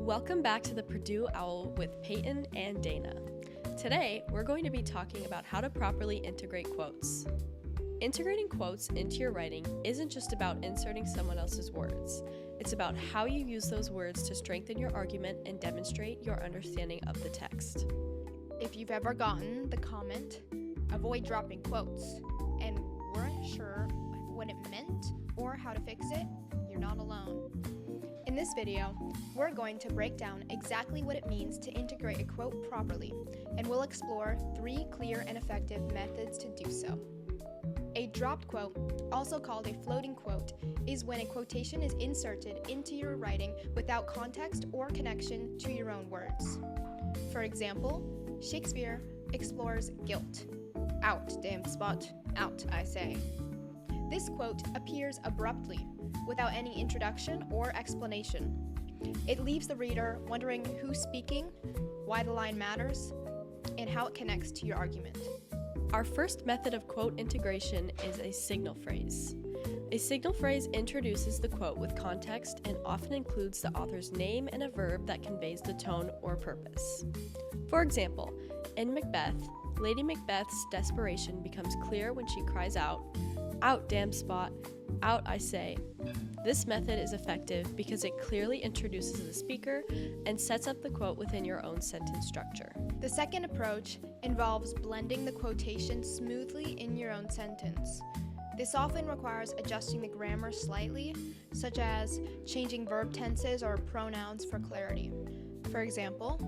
Welcome back to the Purdue Owl with Peyton and Dana. Today, we're going to be talking about how to properly integrate quotes. Integrating quotes into your writing isn't just about inserting someone else's words. It's about how you use those words to strengthen your argument and demonstrate your understanding of the text. If you've ever gotten the comment, avoid dropping quotes, and weren't sure what it meant or how to fix it, you're not alone. In this video, we're going to break down exactly what it means to integrate a quote properly, and we'll explore 3 clear and effective methods to do so. A dropped quote, also called a floating quote, is when a quotation is inserted into your writing without context or connection to your own words. For example, Shakespeare explores guilt. Out, damned spot, out, I say. This quote appears abruptly, without any introduction or explanation. It leaves the reader wondering who's speaking, why the line matters, and how it connects to your argument. Our first method of quote integration is a signal phrase. A signal phrase introduces the quote with context and often includes the author's name and a verb that conveys the tone or purpose. For example, in Macbeth, Lady Macbeth's desperation becomes clear when she cries out, "Out, damned spot, out, I say." This method is effective because it clearly introduces the speaker and sets up the quote within your own sentence structure. The second approach involves blending the quotation smoothly in your own sentence. This often requires adjusting the grammar slightly, such as changing verb tenses or pronouns for clarity. For example,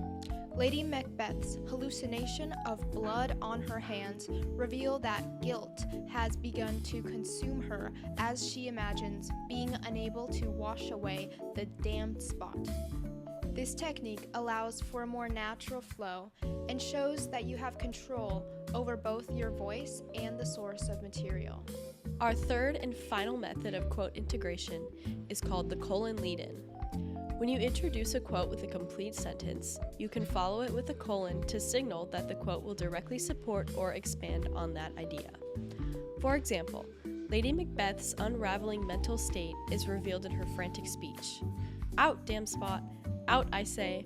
Lady Macbeth's hallucination of blood on her hands reveal that guilt has begun to consume her as she imagines being unable to wash away the damned spot. This technique allows for a more natural flow and shows that you have control over both your voice and the source of material. Our third and final method of quote integration is called the colon lead-in. When you introduce a quote with a complete sentence, you can follow it with a colon to signal that the quote will directly support or expand on that idea. For example, Lady Macbeth's unraveling mental state is revealed in her frantic speech. "Out, damn spot, out, I say."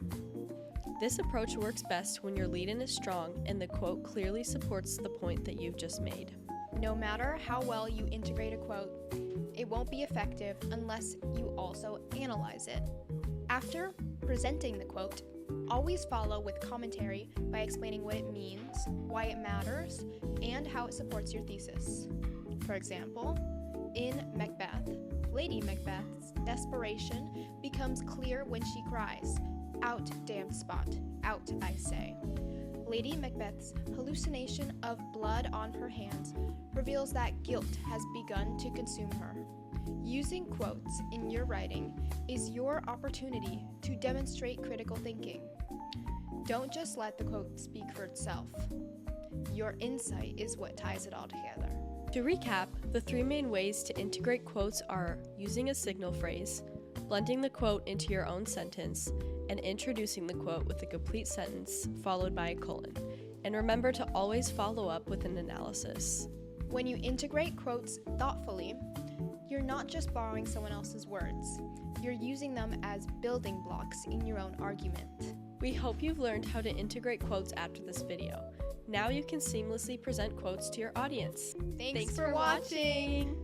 This approach works best when your lead-in is strong and the quote clearly supports the point that you've just made. No matter how well you integrate a quote, it won't be effective unless you also analyze it. After presenting the quote, always follow with commentary by explaining what it means, why it matters, and how it supports your thesis. For example, in Macbeth, Lady Macbeth's desperation becomes clear when she cries, "Out, damned spot, out, I say." Lady Macbeth's hallucination of blood on her hands reveals that guilt has begun to consume her. Using quotes in your writing is your opportunity to demonstrate critical thinking. Don't just let the quote speak for itself. Your insight is what ties it all together. To recap, the 3 main ways to integrate quotes are using a signal phrase, blending the quote into your own sentence, and introducing the quote with a complete sentence followed by a colon. And remember to always follow up with an analysis. When you integrate quotes thoughtfully, you're not just borrowing someone else's words. You're using them as building blocks in your own argument. We hope you've learned how to integrate quotes after this video. Now you can seamlessly present quotes to your audience. Thanks for watching!